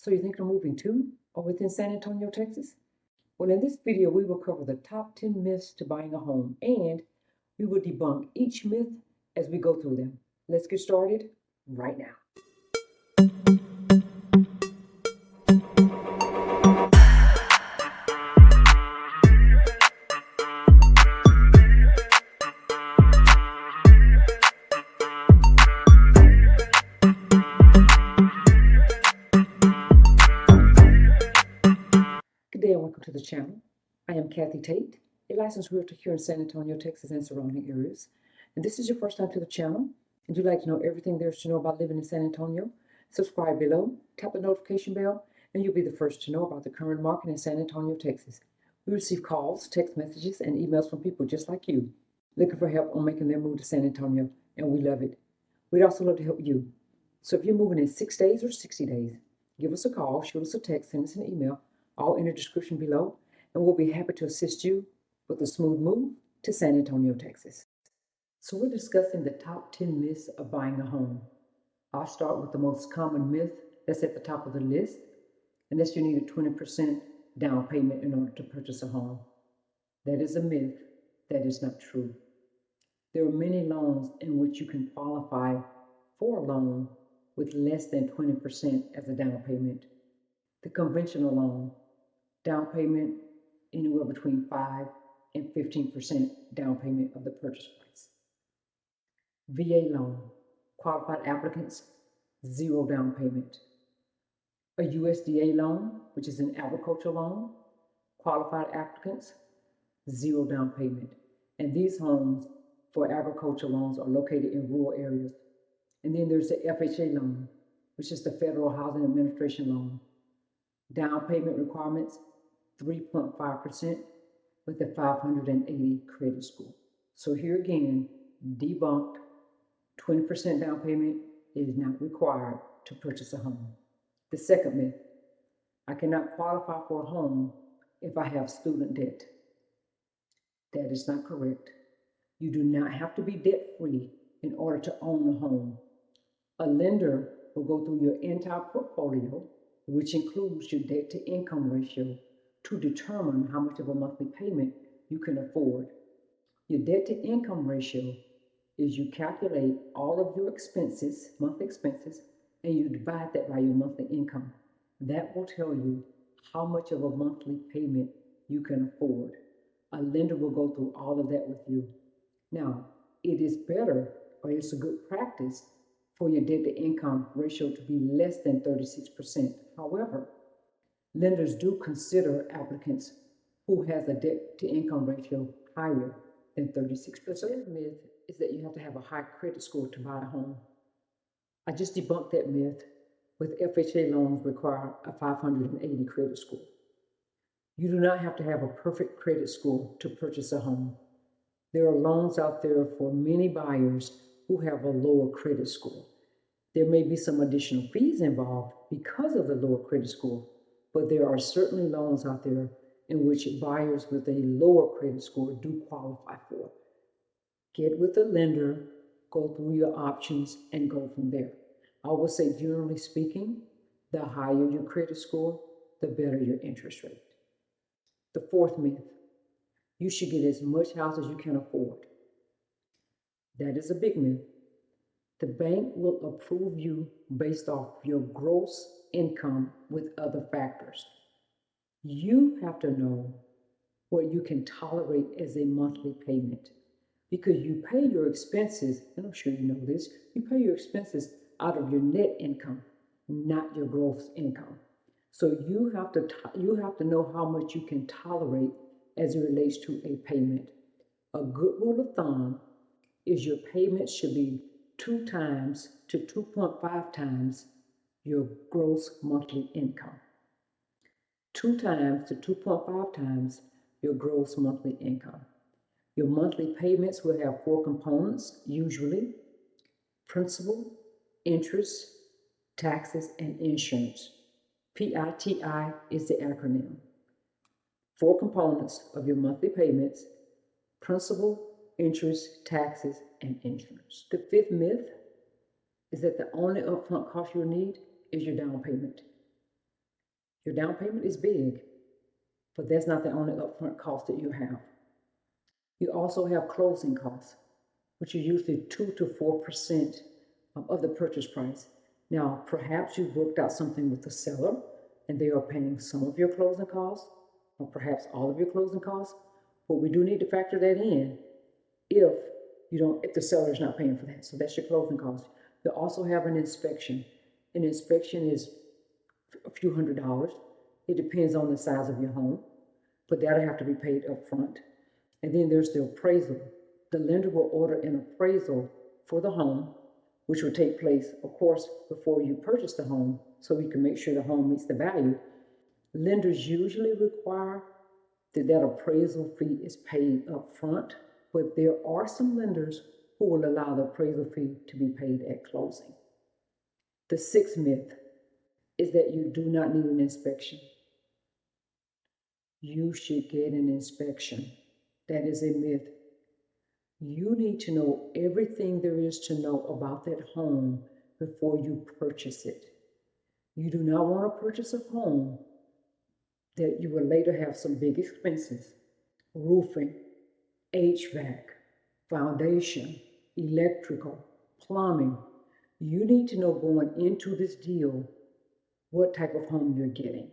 So you're thinking of moving to or within San Antonio, Texas? Well, in this video, we will cover the top 10 myths to buying a home, and we will debunk each myth as we go through them. Let's get started right now. Good day and welcome to the channel. I am Kathy Tate, a licensed realtor here in San Antonio, Texas and surrounding areas. And this is your first time to the channel and you'd like to know everything there is to know about living in San Antonio, subscribe below, tap the notification bell, and you'll be the first to know about the current market in San Antonio, Texas. We receive calls, text messages, and emails from people just like you looking for help on making their move to San Antonio, and we love it. We'd also love to help you. So if you're moving in 6 days or 60 days, give us a call, shoot us a text, send us an email, all in the description below, and we'll be happy to assist you with a smooth move to San Antonio, Texas. So we're discussing the top 10 myths of buying a home. I'll start with the most common myth that's at the top of the list, and that's you need a 20% down payment in order to purchase a home. That is a myth. That is not true. There are many loans in which you can qualify for a loan with less than 20% as a down payment. The conventional loan, down payment anywhere between 5 and 15% down payment of the purchase price. VA loan, qualified applicants, 0 down payment. A USDA loan, which is an agricultural loan, qualified applicants, 0 down payment. And these homes for agricultural loans are located in rural areas. And then there's the FHA loan, which is the Federal Housing Administration loan. Down payment requirements, 3.5% with a 580 credit score. So here again, debunked, 20% down payment is not required to purchase a home. The second myth, I cannot qualify for a home if I have student debt. That is not correct. You do not have to be debt-free in order to own a home. A lender will go through your entire portfolio, which includes your debt-to-income ratio, to determine how much of a monthly payment you can afford. Your debt-to-income ratio is you calculate all of your expenses, monthly expenses, and you divide that by your monthly income. That will tell you how much of a monthly payment you can afford. A lender will go through all of that with you. Now, it is better, or it's a good practice, for your debt-to-income ratio to be less than 36%. However, lenders do consider applicants who has a debt-to-income ratio higher than 36%. The myth is that you have to have a high credit score to buy a home. I just debunked that myth with FHA loans require a 580 credit score. You do not have to have a perfect credit score to purchase a home. There are loans out there for many buyers who have a lower credit score. There may be some additional fees involved because of the lower credit score, but there are certainly loans out there in which buyers with a lower credit score do qualify for. Get with the lender, go through your options, and go from there. I would say, generally speaking, the higher your credit score, the better your interest rate. The fourth myth, you should get as much house as you can afford. That is a big myth. The bank will approve you based off your gross income with other factors. You have to know what you can tolerate as a monthly payment, because you pay your expenses, and I'm sure you know this, you pay your expenses out of your net income, not your gross income. So you have to know how much you can tolerate as it relates to a payment. A good rule of thumb is your payment should be 2 times to 2.5 times your gross monthly income. 2 times to 2.5 times your gross monthly income. Your monthly payments will have 4 components, usually: principal, interest, taxes, and insurance. PITI is the acronym. 4 components of your monthly payments: principal, interest, taxes, and insurance. The fifth myth is that the only upfront cost you'll need is your down payment. Your down payment is big, but that's not the only upfront cost that you have. You also have closing costs, which are usually 2 to 4% of the purchase price. Now, perhaps you've worked out something with the seller and they are paying some of your closing costs, or perhaps all of your closing costs, but we do need to factor that in if the seller is not paying for that. So that's your closing cost. You also have an inspection. An inspection is a few $100s. It depends on the size of your home, but that'll have to be paid up front. And then there's the appraisal. The lender will order an appraisal for the home, which will take place, of course, before you purchase the home, so we can make sure the home meets the value. Lenders usually require that appraisal fee is paid up front, but there are some lenders who will allow the appraisal fee to be paid at closing. The sixth myth is that you do not need an inspection. You should get an inspection. That is a myth. You need to know everything there is to know about that home before you purchase it. You do not want to purchase a home that you will later have some big expenses: roofing, HVAC, foundation, electrical, plumbing. You need to know going into this deal what type of home you're getting.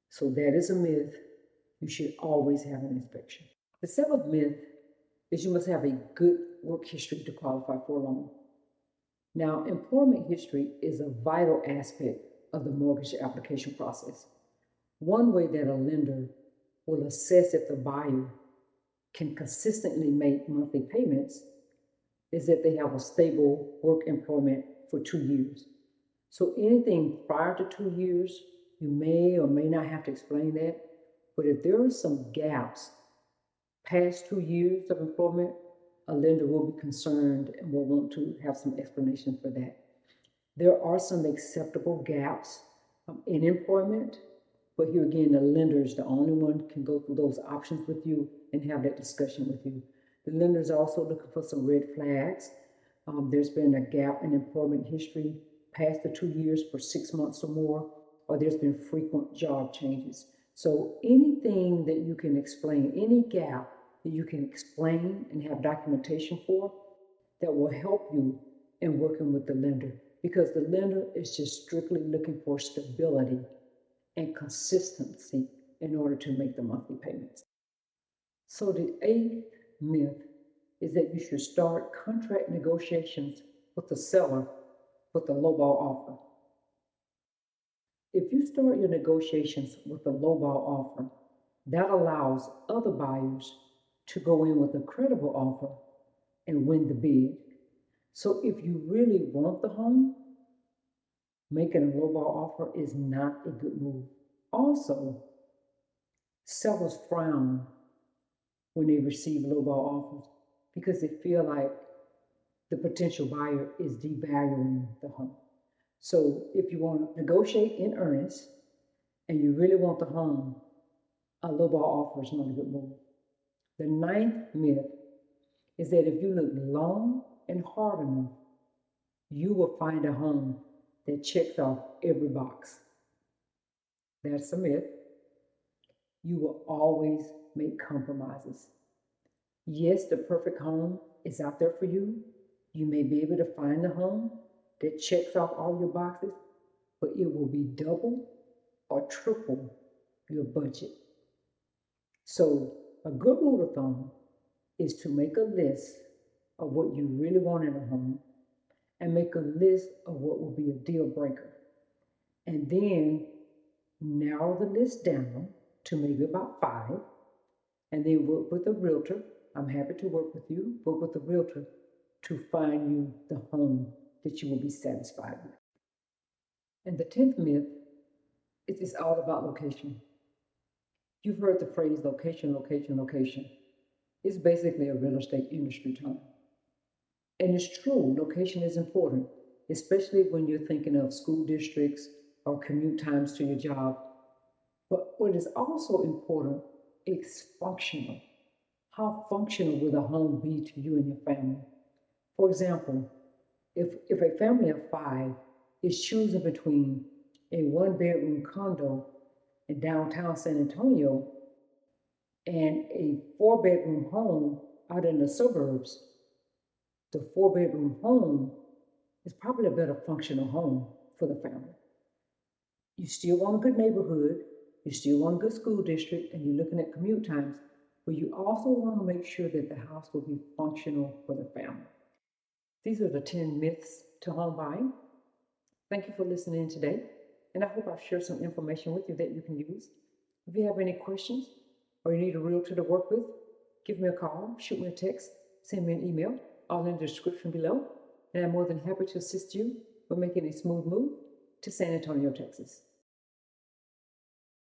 So that is a myth. You should always have an inspection. The seventh myth is you must have a good work history to qualify for a loan. Now, employment history is a vital aspect of the mortgage application process. One way that a lender will assess if the buyer can consistently make monthly payments is that they have a stable work employment for 2 years. So anything prior to 2 years, you may or may not have to explain that. But if there are some gaps past 2 years of employment, a lender will be concerned and will want to have some explanation for that. There are some acceptable gaps in employment, but here again, the lender is the only one can go through those options with you and have that discussion with you. The lender is also looking for some red flags. There's been a gap in employment history past the 2 years for 6 months or more, or there's been frequent job changes. So anything that you can explain, any gap that you can explain and have documentation for, that will help you in working with the lender, because the lender is just strictly looking for stability and consistency in order to make the monthly payments. So the eighth myth is that you should start contract negotiations with the seller with a lowball offer. If you start your negotiations with a lowball offer, that allows other buyers to go in with a credible offer and win the bid. So if you really want the home, making a lowball offer is not a good move. Also, sellers frown when they receive lowball offers because they feel like the potential buyer is devaluing the home. So if you want to negotiate in earnest and you really want the home, a lowball offer is not a good move. The ninth myth is that if you look long and hard enough, you will find a home that checks off every box. That's a myth. You will always make compromises. Yes, the perfect home is out there for you. You may be able to find the home that checks off all your boxes, but it will be double or triple your budget. So a good rule of thumb is to make a list of what you really want in a home and make a list of what will be a deal breaker. And then narrow the list down to maybe about 5, and then work with a realtor. I'm happy to work with you. Work with a realtor to find you the home that you will be satisfied with. And the 10th myth is it's all about location. You've heard the phrase location, location, location. It's basically a real estate industry term. And it's true, location is important, especially when you're thinking of school districts or commute times to your job. But what is also important is functional. How functional will the home be to you and your family? For example, if a family of 5 is choosing between a 1-bedroom condo in downtown San Antonio and a 4-bedroom home out in the suburbs, the 4-bedroom home is probably a better functional home for the family. You still want a good neighborhood, you still want a good school district, and you're looking at commute times, but you also want to make sure that the house will be functional for the family. These are the 10 myths to home buying. Thank you for listening in today, and I hope I've shared some information with you that you can use. If you have any questions or you need a realtor to work with, give me a call, shoot me a text, send me an email, all in the description below, and I'm more than happy to assist you with making a smooth move to San Antonio, Texas.